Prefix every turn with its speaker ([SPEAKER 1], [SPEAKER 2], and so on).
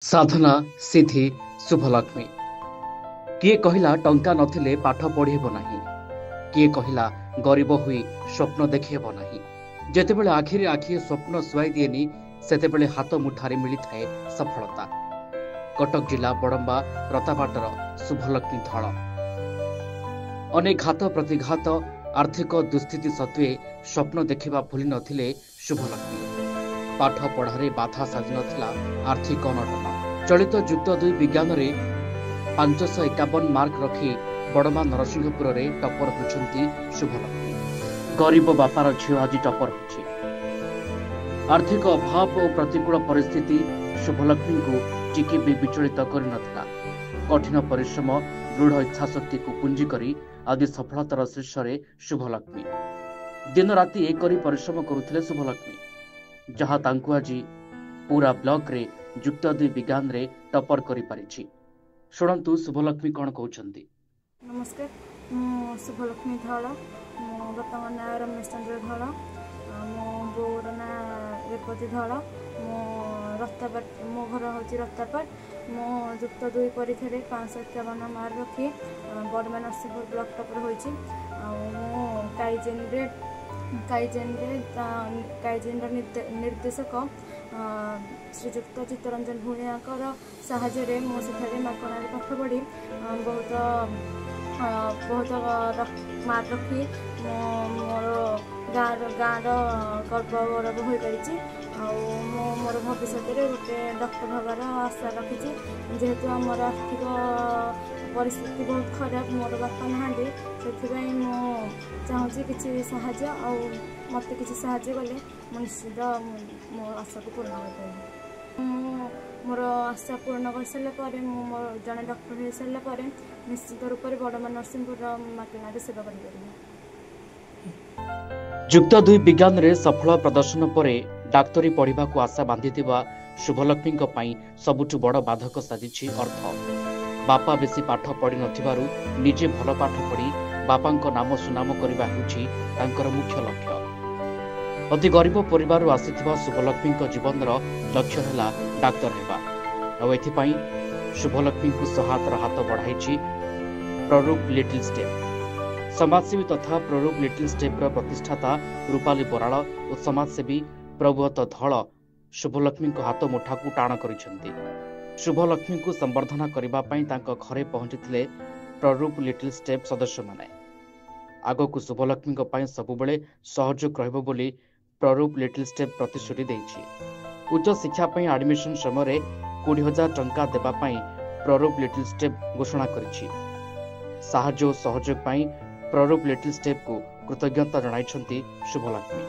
[SPEAKER 1] साधना सिद्धि शुभलक्ष्मी किए कहला टंका नथिले पाठ पढ़ेब नाही किए कहला गरीब हुई स्वप्न देखेब नाही जेतेबेले आखिरे आखिए स्वप्न सुआई दिएनी सेतेबेले हाथ मुठारे मिलिथाए सफलता। कटक जिला बड़म्बा रतापाटर शुभलक्ष्मी धळ अनेक घात प्रतिघात आर्थिक दुस्थिति सत्वे स्वप्न देखा भूली नथिले शुभलक्ष्मी। पाठ पढ़ारे बाधा साजी नथिला आर्थिक अनटन। चलित युक्त 2 विज्ञान रे 551 मार्क रखी बड़मा नरसिंहपुर रे टपर होचंती शुभलक्ष्मी। गरीब बापार झियो आज टपर होची। आर्थिक अभाव और प्रतिकूल परिस्थिति शुभलक्ष्मी को टिके भी विचलित कर नथिला। कठिन परिश्रम दृढ़ इच्छाशक्ति को पुंजी करी आदि सफलतार शीर्ष रे शुभलक्ष्मी दिन राति एक करी परिश्रम करुथिले शुभलक्ष्मी, जहा तांकु आज पूरा ब्लॉक रे युक्त 2 विज्ञान रे टपर करि परिछि। शुणंतु शुभलक्ष्मी कौन कहउछंती।
[SPEAKER 2] नमस्कार, मु शुभलक्ष्मी धळ, मो बापाଙ୍କ नाम रमेश चंद्र धळ, मो बोर ना रेपति धळ, मो घर होची रत्तापाट। मो युक्त 2 परीक्षा रे 551 मार्क रखी बड़मा नरसिंहपुर ब्लॉक टपर होईछि। मो काइजेन निर्देशक श्रीजुक्त चित्तरंजन भूयाकर साहाଯ୍ୟରେ मो सेठारे मागणारे पाठ पढ़ी बहुत मार्क रखी मोर गाँव गर्व गौरव हो पारी। मोर भविष्य में गोटे डॉक्टर हबार आशा रखी। जेहेतु आमर आर्थिक परिस्थिति बहुत खराब, मोर बापा ना से मु चाहूँगी किसी साहाय्य मत किसी साहाय्य कले निश्चित मो आशा को पूर्ण कर मोर आशा पूर्ण कर सारापर जड़े डॉक्टर हो सारापर निश्चित रूप से बड़मा नरसिंहपुर मागणार सेवा कर।
[SPEAKER 1] युक्त 2 विज्ञान रे सफल प्रदर्शन पर डाक्तरी पढ़ा को आशा बांधि शुभलक्ष्मी सबुठ बड़ बाधक साजिछि अर्थ। बापा बेसी पाठ पढ़ी नथिबारु निजे भल पाठ पढ़ी बापा नाम सुनाम करबा होछि तांकर मुख्य लक्ष्य। अति गरीब परिवार आसीथिबा शुभलक्ष्मी जीवन लक्ष्य है डाक्तर हेबा और एथिपाई शुभलक्ष्मी को सहायतार हाथ बढ़ाई प्ररूप लिटिल स्टेप। समाजसेवी तथा प्ररूप लिटिल स्टेप प्रतिष्ठाता रूपाली बराड़ और समाजसेवी प्रभुवत धळ शुभलक्ष्मी को हाथ मुठा को टाण करिसेंती। शुभलक्ष्मी को संबर्धना करबा पई तांको घरे पहुंचीथिले प्ररूप लिटिल स्टेप सदस्य माने। आगो को शुभलक्ष्मी को पई सबुबेले सहयोग रहबो बोली प्ररूप लिटिल स्टेप प्रतिश्रुति देछि। उच्च शिक्षा पई एडमिशन समय 20,000 टंका देबा पई प्ररूप लिटिल स्टेप घोषणा करिछि। साहाय्य और सहयोग पई प्ररूप लिटिल स्टेप को कृतज्ञता जणाइछंती शुभलक्ष्मी।